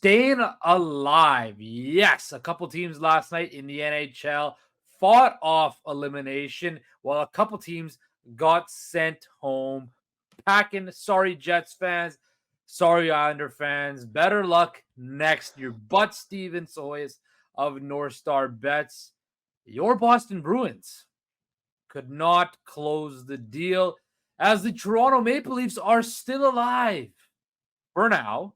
Staying alive. Yes, a couple teams last night in the NHL fought off elimination while a couple teams got sent home packing. Sorry, Jets fans. Sorry, Islander fans. Better luck next year. But Steven Psihogios of NorthStar Bets, your Boston Bruins could not close the deal as the Toronto Maple Leafs are still alive for now,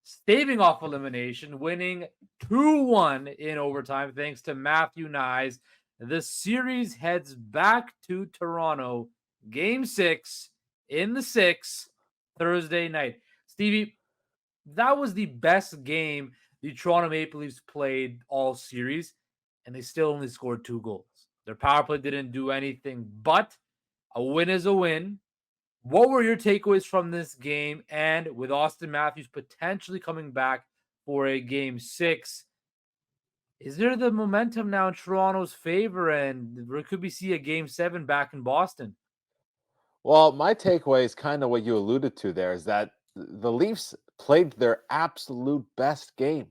staving off elimination, winning 2-1 in overtime thanks to Matthew Nyes. The series heads back to Toronto, Game 6 in the 6 Thursday night. Stevie, that was the best game the Toronto Maple Leafs played all series, and they still only scored 2 goals. Their power play didn't do anything, but a win is a win. What were your takeaways from this game? And with Austin Matthews potentially coming back for a Game 6, is there the momentum now in Toronto's favor, and could we see a Game 7 back in Boston? Well, my takeaway is kind of what you alluded to there, is that the Leafs played their absolute best game.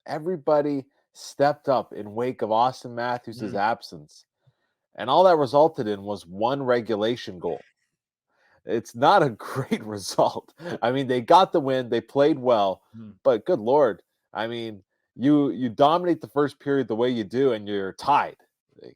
Everybody stepped up in wake of Austin Matthews' absence. And all that resulted in was 1 regulation goal. It's not a great result. I mean, they got the win, they played well, but good Lord. I mean, you dominate the first period the way you do, and you're tied.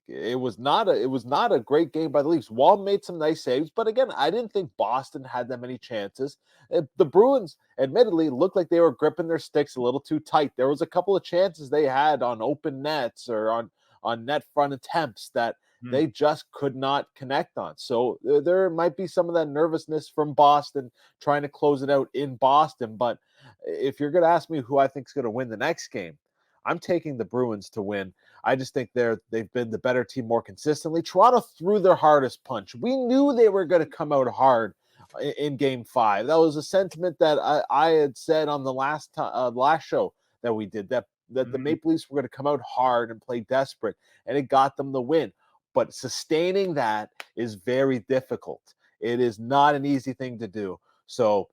It was not a great game by the Leafs. Wall made some nice saves, but again, I didn't think Boston had that many chances. The Bruins, admittedly, looked like they were gripping their sticks a little too tight. There was a couple of chances they had on open nets or on net front attempts that they just could not connect on. So there might be some of that nervousness from Boston trying to close it out in Boston. But if you're going to ask me who I think is going to win the next game, I'm taking the Bruins to win. I just think they've been the better team more consistently. Toronto threw their hardest punch. We knew they were going to come out hard in Game 5. That was a sentiment that I had said on the last show that we did, that the Maple Leafs were going to come out hard and play desperate, and it got them the win. But sustaining that is very difficult. It is not an easy thing to do. So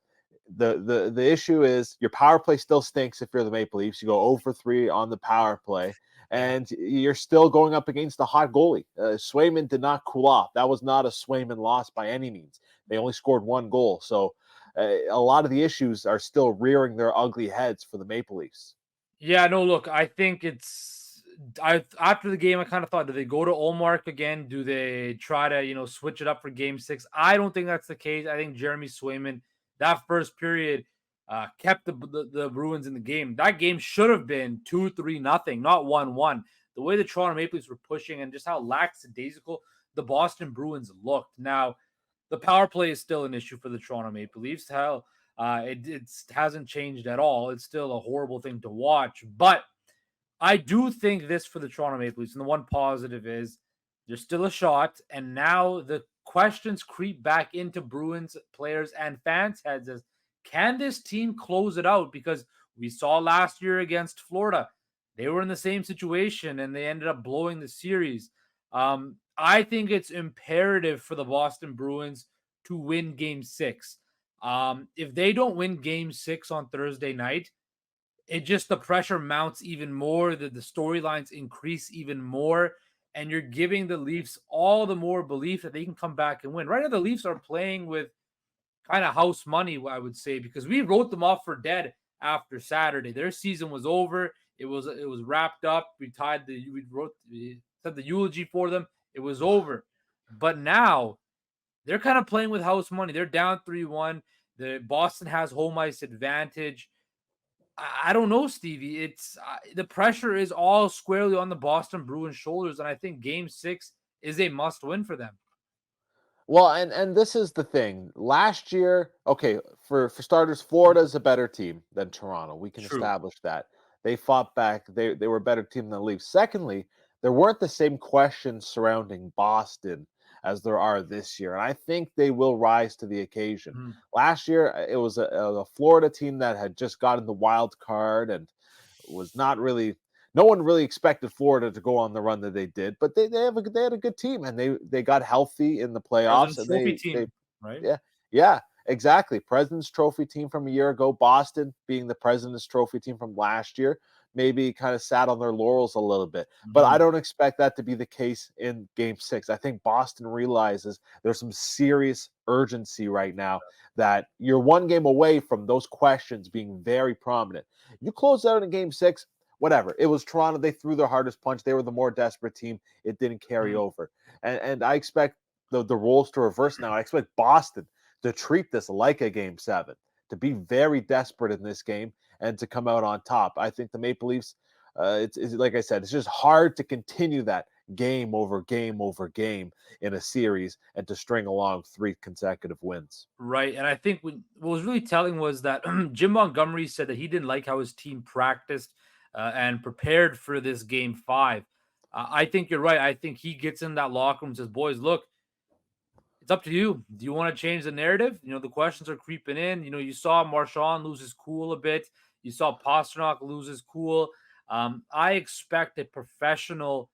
the issue is your power play still stinks if you're the Maple Leafs. You go 0 for 3 on the power play, and you're still going up against a hot goalie. Swayman did not cool off. That was not a Swayman loss by any means. They only scored 1 goal. So a lot of the issues are still rearing their ugly heads for the Maple Leafs. Yeah, no, look, I think after the game, I kind of thought, do they go to Ullmark again? Do they try to, switch it up for Game 6? I don't think that's the case. I think Jeremy Swayman, that first period, kept the Bruins in the game. That game should have been 2-3-0, not 1-1. The way the Toronto Maple Leafs were pushing and just how lackadaisical the Boston Bruins looked. Now, the power play is still an issue for the Toronto Maple Leafs. Hell, it hasn't changed at all. It's still a horrible thing to watch, but I do think this for the Toronto Maple Leafs, and the one positive is there's still a shot, and now the questions creep back into Bruins players and fans' heads as, can this team close it out? Because we saw last year against Florida, they were in the same situation, and they ended up blowing the series. I think it's imperative for the Boston Bruins to win Game 6. If they don't win Game 6 on Thursday night, the pressure mounts even more, the storylines increase even more, and you're giving the Leafs all the more belief that they can come back and win. Right now, the Leafs are playing with kind of house money, I would say, because we wrote them off for dead after Saturday. Their season was over. It was wrapped up. We said the eulogy for them. It was over. But now they're kind of playing with house money. They're down 3-1. The Boston has home ice advantage. I don't know, Stevie. It's the pressure is all squarely on the Boston Bruins shoulders, and I think Game 6 is a must-win for them. Well, and this is the thing. Last year, okay, for starters, Florida is a better team than Toronto. We can establish that. They fought back. They were a better team than the Leafs. Secondly, there weren't the same questions surrounding Boston as there are this year, and I think they will rise to the occasion. Last year, it was a Florida team that had just gotten the wild card and was not really. No one really expected Florida to go on the run that they did, but they had a good team, and they got healthy in the playoffs. And trophy team, right? Yeah. exactly. President's Trophy team from a year ago, Boston being the President's Trophy team from last year, maybe kind of sat on their laurels a little bit. But I don't expect that to be the case in Game 6. I think Boston realizes there's some serious urgency right now that you're one game away from those questions being very prominent. You close out in Game 6, whatever. It was Toronto. They threw their hardest punch. They were the more desperate team. It didn't carry over. And I expect the roles to reverse now. I expect Boston to treat this like a Game 7, to be very desperate in this game and to come out on top. I think the Maple Leafs, it's like I said, it's just hard to continue that game over game over game in a series and to string along 3 consecutive wins. Right. And I think what was really telling was that Jim Montgomery said that he didn't like how his team practiced and prepared for this game 5. I think you're right. I think he gets in that locker room and says, boys, look, it's up to you. Do you want to change the narrative? The questions are creeping in. You saw Marchand lose his cool a bit. You saw Pastrnak lose his cool. I expect a professional,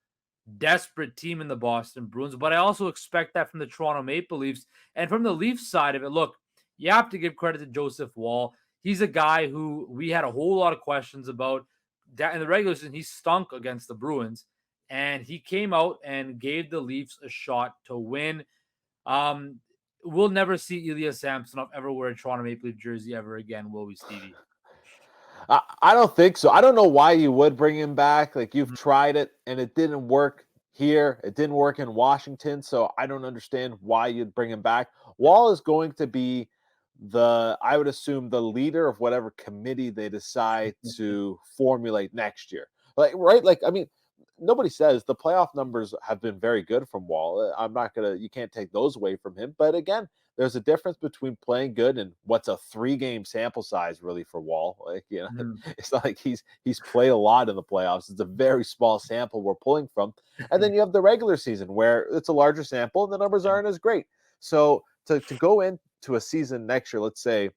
desperate team in the Boston Bruins, but I also expect that from the Toronto Maple Leafs. And from the Leafs side of it, look, you have to give credit to Joseph Woll. He's a guy who we had a whole lot of questions about. That in the regular season, he stunk against the Bruins, and he came out and gave the Leafs a shot to win. Um, we'll never see Ilya Samsonov ever wear a Toronto Maple Leaf jersey ever again, will we, Stevie? I don't think so. I don't know why you would bring him back. Like, you've tried it and it didn't work here. It didn't work in Washington. So I don't understand why you'd bring him back. Wall is going to be I would assume, the leader of whatever committee they decide to formulate next year. Like, right? Like, I mean, nobody says the playoff numbers have been very good from Wall. You can't take those away from him. But again, there's a difference between playing good and what's a 3-game sample size really for Wall. Like, it's not like he's played a lot in the playoffs. It's a very small sample we're pulling from. And then you have the regular season where it's a larger sample and the numbers aren't as great. So to go into a season next year, let's say,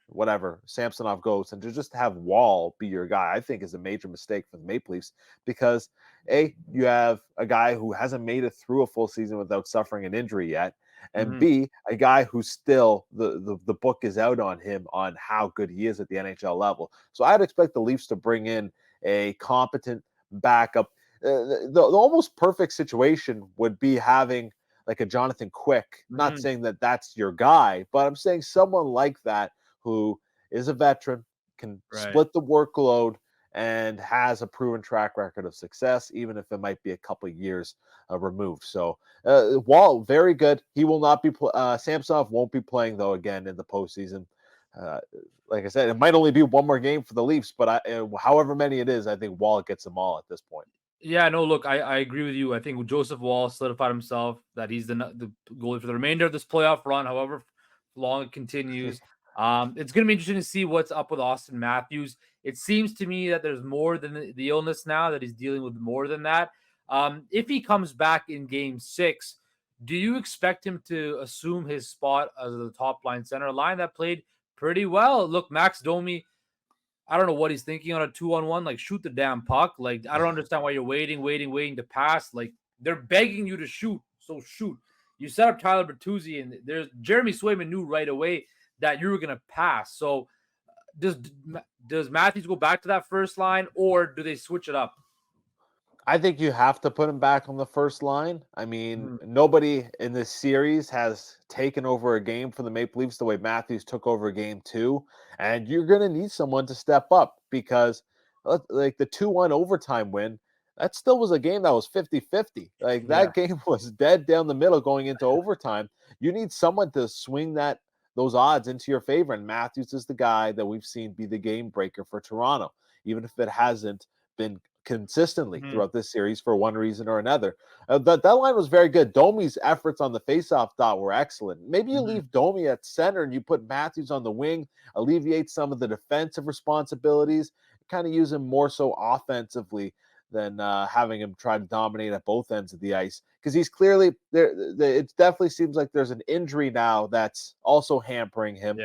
whatever, Samsonov goes, and to just have Wall be your guy, I think is a major mistake for the Maple Leafs, because A, you have a guy who hasn't made it through a full season without suffering an injury yet, and B, a guy who still the book is out on him on how good he is at the NHL level. So I'd expect the Leafs to bring in a competent backup. The almost perfect situation would be having like a Jonathan Quick. Not saying that that's your guy, but I'm saying someone like that who is a veteran, can split the workload, and has a proven track record of success, even if it might be a couple of years removed. So Wall, very good. He will not be Samsonov won't be playing, though, again in the postseason. Like I said, it might only be one more game for the Leafs, but however many it is, I think Wall gets them all at this point. Yeah, no, look, I agree with you. I think Joseph Wall solidified himself that he's the goalie for the remainder of this playoff run, however long it continues. It's going to be interesting to see what's up with Austin Matthews. It seems to me that there's more than the illness now, that he's dealing with more than that. If he comes back in Game 6, do you expect him to assume his spot as the top line center, line that played pretty well? Look, Max Domi, I don't know what he's thinking on a 2-on-1. Like, shoot the damn puck. Like, I don't understand why you're waiting to pass. Like, they're begging you to shoot, so shoot. You set up Tyler Bertuzzi, and Jeremy Swayman knew right away that you were gonna pass. So, does Matthews go back to that first line, or do they switch it up? I think you have to put him back on the first line. I mean, nobody in this series has taken over a game for the Maple Leafs the way Matthews took over Game 2. And you're going to need someone to step up, because like the 2-1 overtime win, that still was a game that was 50-50. Like, that game was dead down the middle going into overtime. You need someone to swing those odds into your favor. And Matthews is the guy that we've seen be the game breaker for Toronto, even if it hasn't been consistently throughout this series for one reason or another. That line was very good. Domi's efforts on the faceoff dot were excellent. Maybe you leave Domi at center and you put Matthews on the wing, alleviate some of the defensive responsibilities, kind of use him more so offensively than having him try to dominate at both ends of the ice, because he's clearly there. It definitely seems like there's an injury now that's also hampering him.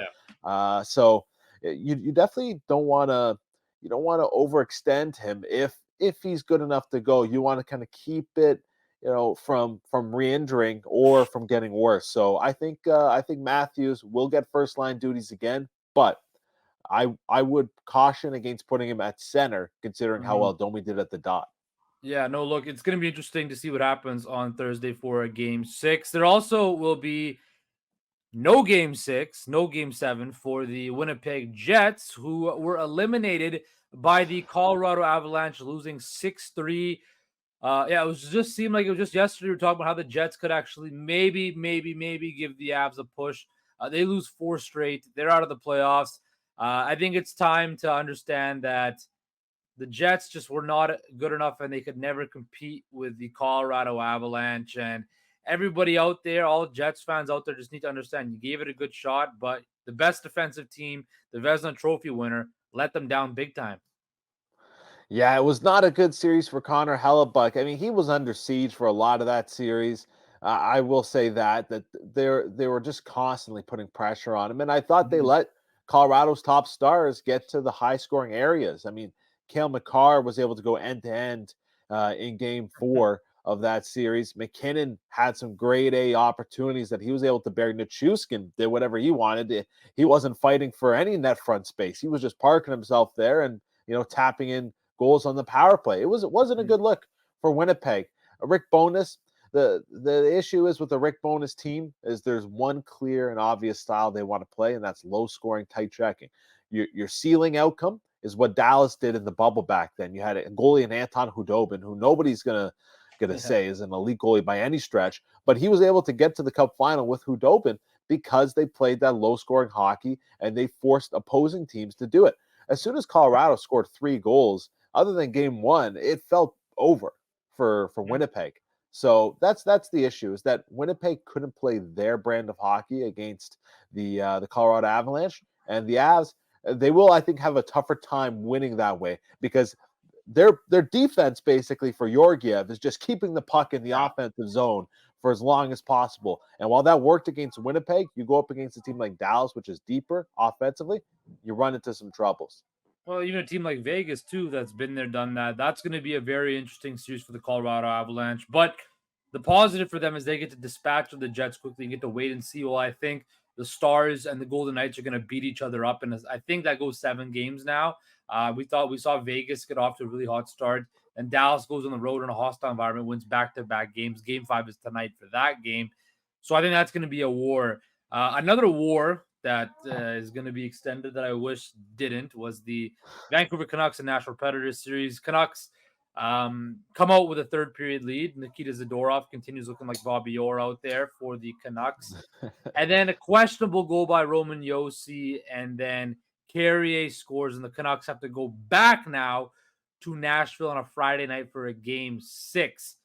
So you definitely don't want to overextend him if he's good enough to go. You want to kind of keep it from re-injuring or from getting worse. So I think Matthews will get first line duties again, but I would caution against putting him at center, considering how well Domi did at the dot. Yeah, no, look, it's going to be interesting to see what happens on Thursday for a game 6. There also will be no game 6, no game 7 for the Winnipeg Jets, who were eliminated by the Colorado Avalanche, losing 6-3. Yeah, it was just seemed like it was just yesterday. We were talking about how the Jets could actually maybe give the Avs a push. They lose 4 straight. They're out of the playoffs. I think it's time to understand that the Jets just were not good enough and they could never compete with the Colorado Avalanche. And everybody out there, all Jets fans out there, just need to understand you gave it a good shot, but the best defensive team, the Vezina Trophy winner, let them down big time. Yeah, it was not a good series for Connor Hellebuck. I mean, he was under siege for a lot of that series. I will say that they were just constantly putting pressure on him, and I thought they let Colorado's top stars get to the high scoring areas. I mean, Cale Makar was able to go end to end in Game 4 of that series. McKinnon had some grade A opportunities that he was able to bury. Nichushkin did whatever he wanted. He wasn't fighting for any net front space. He was just parking himself there and tapping in goals on the power play. It wasn't a good look for Winnipeg. Rick Bowness. The issue is with the Rick Bowness team is there's one clear and obvious style they want to play, and that's low scoring, tight checking. Your ceiling outcome is what Dallas did in the bubble back then. You had a goalie in Anton Khudobin, who nobody's gonna say is an elite goalie by any stretch, but he was able to get to the Cup final with Khudobin because they played that low scoring hockey and they forced opposing teams to do it. As soon as Colorado scored 3 goals, other than Game 1, it felt over for Winnipeg. So that's the issue, is that Winnipeg couldn't play their brand of hockey against the Colorado Avalanche, and the Avs, they will, I think, have a tougher time winning that way because their defense basically for Georgiev is just keeping the puck in the offensive zone for as long as possible. And while that worked against Winnipeg, you go up against a team like Dallas, which is deeper offensively, you run into some troubles. Well, even a team like Vegas, too, that's been there, done that. That's going to be a very interesting series for the Colorado Avalanche. But the positive for them is they get to dispatch the Jets quickly and get to wait and see. Well, I think the Stars and the Golden Knights are going to beat each other up. And I think that goes 7 games now. We saw Vegas get off to a really hot start. And Dallas goes on the road in a hostile environment, wins back-to-back games. Game 5 is tonight for that game. So I think that's going to be a war. Another war that is going to be extended that I wish didn't was the Vancouver Canucks and Nashville Predators series. Canucks come out with a third period lead. Nikita Zadorov continues looking like Bobby Orr out there for the Canucks. And then a questionable goal by Roman Josi, and then Carrier scores, and the Canucks have to go back now to Nashville on a Friday night for a game 6.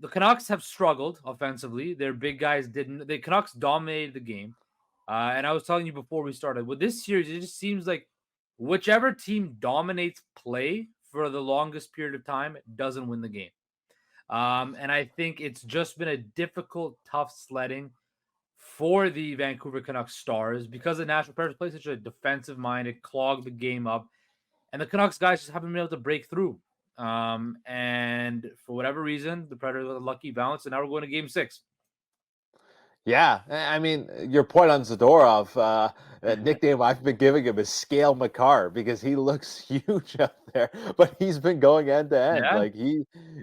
The Canucks have struggled offensively. Their big guys didn't. The Canucks dominated the game. And I was telling you before we started, with this series, it just seems like whichever team dominates play for the longest period of time doesn't win the game. And I think it's just been a difficult, tough sledding for the Vancouver Canucks Stars because the Nashville Predators play such a defensive mind. It clogged the game up. And the Canucks guys just haven't been able to break through. And for whatever reason, the Predators got a lucky bounce, and now we're going to game 6. Yeah, I mean, your point on Zadorov, nickname I've been giving him is Scale Makar because he looks huge out there, but he's been going end to end. Yeah. Like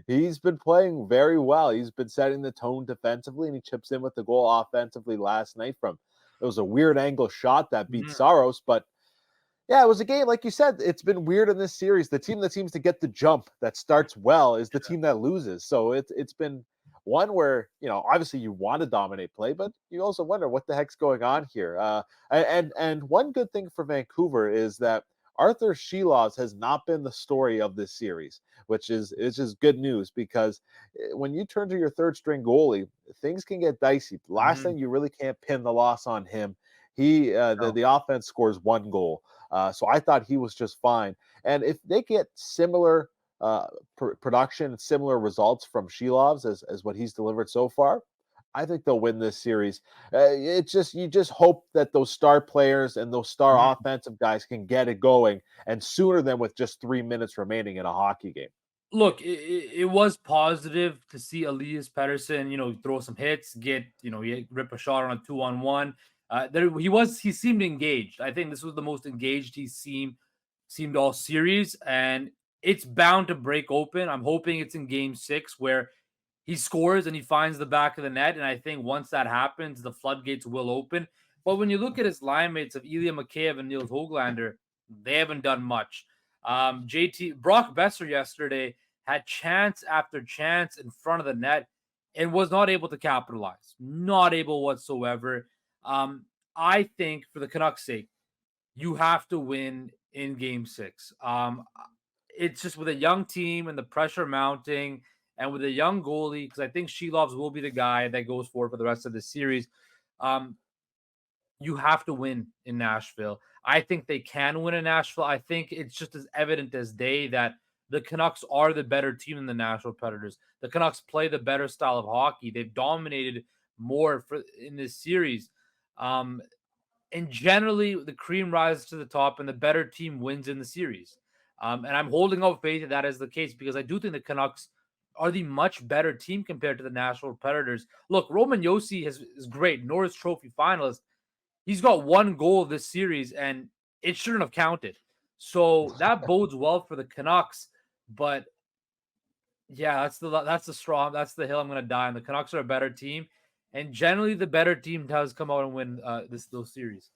he's been playing very well. He's been setting the tone defensively, and he chips in with the goal offensively last night from it was a weird angle shot that beat Saros, but yeah, it was a game, like you said, it's been weird in this series. The team that seems to get the jump that starts well is the team that loses. So it's been one where, obviously you want to dominate play, but you also wonder what the heck's going on here. And one good thing for Vancouver is that Arthur Shilovs has not been the story of this series, which is just good news because when you turn to your third string goalie, things can get dicey. Last thing, you really can't pin the loss on him. The offense scores 1 goal. So I thought he was just fine. And if they get similar production, similar results from Shilovs as what he's delivered so far, I think they'll win this series. You just hope that those star players and those star offensive guys can get it going, and sooner than with just 3 minutes remaining in a hockey game. Look, it was positive to see Elias Pettersson, throw some hits, he rip a shot on a 2-on-1. He seemed engaged. I think this was the most engaged he seemed all series, and it's bound to break open. I'm hoping it's in game 6 where he scores and he finds the back of the net. And I think once that happens, the floodgates will open. But when you look at his line mates of Ilya Mikheyev and Niels Höglander, they haven't done much. JT Brock Besser yesterday had chance after chance in front of the net and was not able to capitalize. Not able whatsoever. I think for the Canucks' sake, you have to win in game 6. It's just with a young team and the pressure mounting and with a young goalie, because I think Shilovs will be the guy that goes forward for the rest of the series. Um, you have to win in Nashville. I think they can win in Nashville. I think it's just as evident as day that the Canucks are the better team than the Nashville Predators. The Canucks play the better style of hockey. They've dominated more in this series. Um, and generally, the cream rises to the top, and the better team wins in the series. And I'm holding out faith that that is the case because I do think the Canucks are the much better team compared to the Nashville Predators. Look, Roman Josi is great, Norris Trophy finalist. He's got one goal this series, and it shouldn't have counted. So that bodes well for the Canucks. But yeah, that's the hill I'm going to die on. The Canucks are a better team, and generally the better team does come out and win those series.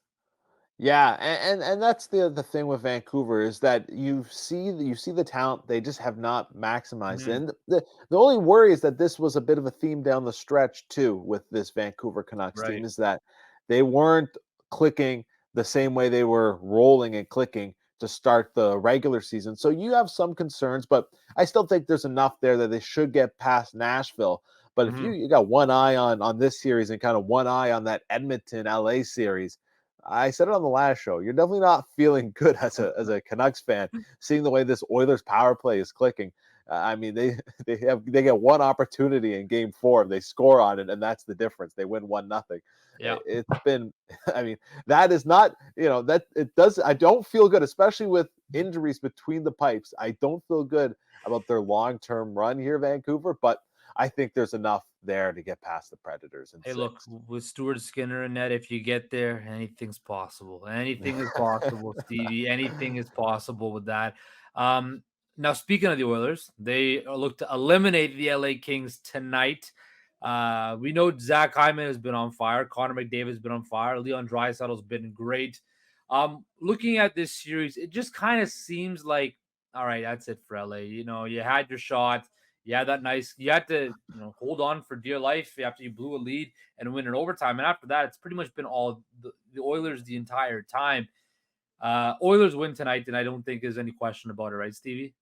Yeah, and that's the thing with Vancouver is that you see the talent, they just have not maximized it. Mhm. And the only worry is that this was a bit of a theme down the stretch too with this Vancouver Canucks team Right. is that they weren't clicking the same way they were rolling and clicking to start the regular season. So you have some concerns, but I still think there's enough there that they should get past Nashville. But if you, Mhm. you got one eye on this series and kind of one eye on that Edmonton LA series, I said it on the last show. You're definitely not feeling good as a Canucks fan, seeing the way this Oilers power play is clicking. I mean, they they get one opportunity in Game 4, they score on it, and that's the difference. They win 1-0. Yeah. It's been, I mean, that is not, that it does. I don't feel good, especially with injuries between the pipes. I don't feel good about their long-term run here, Vancouver. But I think there's enough there to get past the Predators in Hey, look, 6. with Stuart Skinner and net, if you get there, anything's possible. Anything is possible, Stevie. Anything is possible with that. Um, Now, speaking of the Oilers, they look to eliminate the LA Kings tonight. We know Zach Hyman has been on fire. Connor McDavid has been on fire. Leon Draisaitl's been great. Looking at this series, it just kind of seems like, all right, that's it for LA. You had your shot. You had to, hold on for dear life after you blew a lead and win in overtime. And after that, it's pretty much been all the Oilers the entire time. Oilers win tonight, and I don't think there's any question about it, right, Stevie?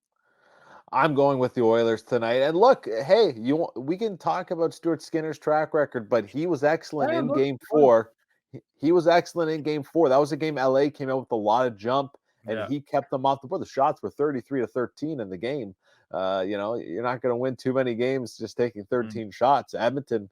I'm going with the Oilers tonight. And look, hey, we can talk about Stuart Skinner's track record, but he was excellent Yeah, in look, game of course. 4. He was excellent in game 4. That was a game LA came out with a lot of jump and Yeah. he kept them off the board. The shots were 33-13 in the game. You're not going to win too many games just taking Mm. 13 shots. Edmonton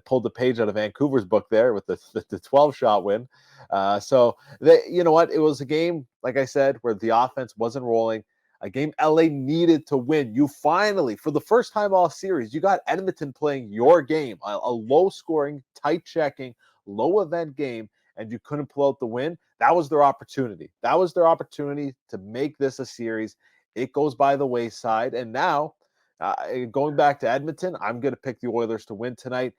pulled the page out of Vancouver's book there with the 12 shot win. You know what? It was a game, like I said, where the offense wasn't rolling, a game LA needed to win. You finally, for the first time all series, you got Edmonton playing your game, a low scoring, tight checking, low event game, and you couldn't pull out the win. That was their opportunity. That was their opportunity to make this a series. It goes by the wayside. And now, going back to Edmonton, I'm going to pick the Oilers to win tonight.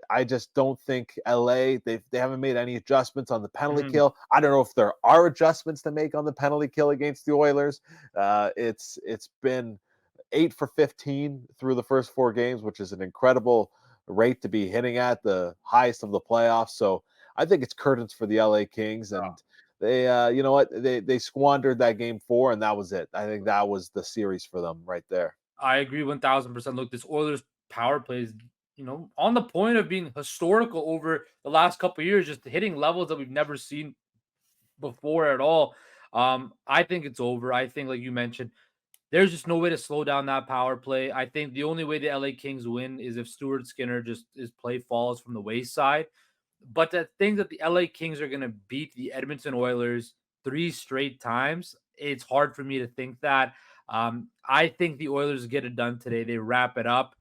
I just don't think LA they haven't made any adjustments on the penalty Mhm. kill. I don't know if there are adjustments to make on the penalty kill against the Oilers. It's been 8 for 15 through the first 4 games, which is an incredible rate to be hitting at, the highest of the playoffs. So I think it's curtains for the LA Kings, and they you know what, they squandered that game 4, and that was it. I think that was the series for them right there. I agree 1000%. Look, this Oilers power play is, on the point of being historical over the last couple of years, just hitting levels that we've never seen before at all. I think it's over. I think, like you mentioned, there's just no way to slow down that power play. I think the only way the LA Kings win is if Stuart Skinner just his play falls from the wayside. But the thing that the LA Kings are going to beat the Edmonton Oilers 3 straight times, it's hard for me to think that. I think the Oilers get it done today. They wrap it up.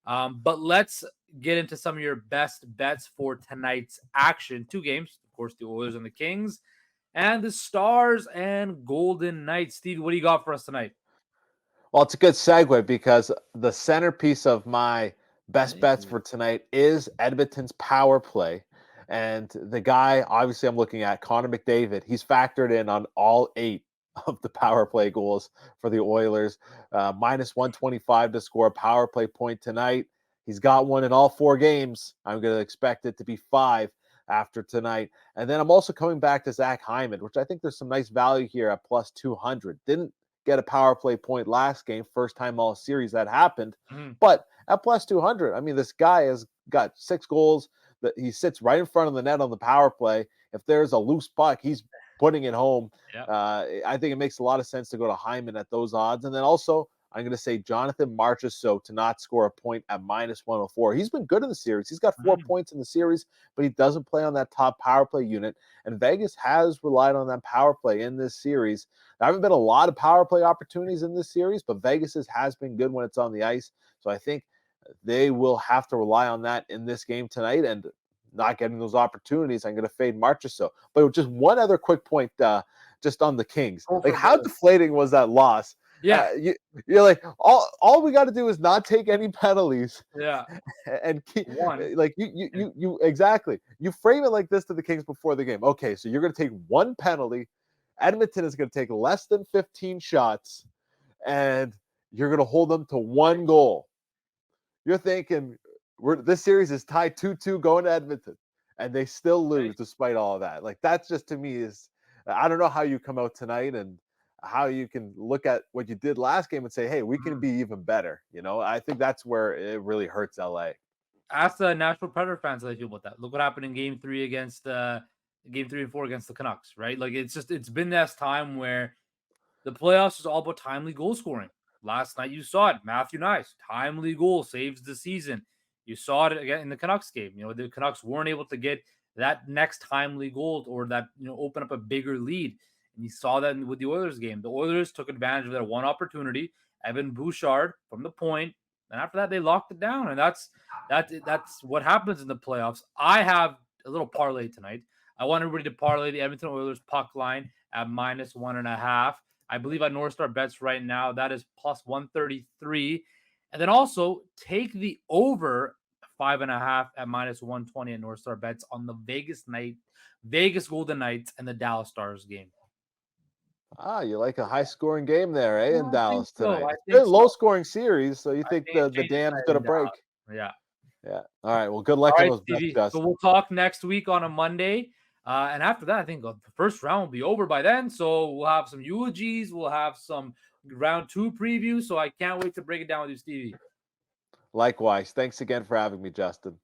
But let's get into some of your best bets for tonight's action. 2 games, of course, the Oilers and the Kings, and the Stars and Golden Knights. Steve, what do you got for us tonight? Well, it's a good segue because the centerpiece of my best bets Hey. for tonight is Edmonton's power play. And the guy, obviously, I'm looking at Connor McDavid. He's factored in on all 8 of the power play goals for the Oilers. Minus 125 to score a power play point tonight. He's got one in all 4 games. I'm going to expect it to be 5 after tonight. And then I'm also coming back to Zach Hyman, which I think there's some nice value here at plus 200. Didn't get a power play point last game, first time all series that happened. Mhm. But at plus 200, I mean, this guy has got 6 goals. That he sits right in front of the net on the power play. If there's a loose puck, he's putting it home. Yeah. I think it makes a lot of sense to go to Hyman at those odds. And then also, I'm going to say Jonathan Marchessault to not score a point at minus 104. He's been good in the series. He's got 4 points in the series, but he doesn't play on that top power play unit. And Vegas has relied on that power play in this series. There haven't been a lot of power play opportunities in this series, but Vegas has been good when it's on the ice. So I think they will have to rely on that in this game tonight, and not getting those opportunities, I'm going to fade Marchessault. But just one other quick point, just on the Kings. Like, how deflating was that loss? Yeah. You're like, all we got to do is not take any penalties. Yeah. And keep, One. like you exactly. You frame it like this to the Kings before the game. Okay, so you're going to take 1 penalty. Edmonton is going to take less than 15 shots, and you're going to hold them to 1 goal. You're thinking this series is tied 2-2 going to Edmonton, and they still lose despite all of that. Like, that's just, to me, is I don't know how you come out tonight and how you can look at what you did last game and say, hey, we can be even better. I think that's where it really hurts LA. Ask the Nashville Predator fans how they feel about that. Look what happened in game 3 against game 3 and 4 against the Canucks, right? Like, it's been this time where the playoffs is all about timely goal scoring. Last night you saw it. Matthew Nice, timely goal saves the season. You saw it again in the Canucks game. The Canucks weren't able to get that next timely goal or that, open up a bigger lead. And you saw that with the Oilers game. The Oilers took advantage of that one opportunity. Evan Bouchard from the point, and after that they locked it down. And that's what happens in the playoffs. I have a little parlay tonight. I want everybody to parlay the Edmonton Oilers puck line at minus 1.5. I believe at NorthStar Bets right now, that is plus 133. And then also take the over 5.5 at minus 120 at NorthStar Bets on the Vegas Golden Knights and the Dallas Stars game. You like a high-scoring game there, eh, in Dallas tonight? I It's think been a low-scoring series, so you think the changes dam's tonight going to in break. Dallas. Yeah. Yeah. All right. Well, good All luck on right, those bets, Stevie. So Justin. we'll talk next week on a Monday. And after that, I think the first round will be over by then. So we'll have some eulogies. We'll have some round 2 previews. So I can't wait to break it down with you, Stevie. Likewise. Thanks again for having me, Justin.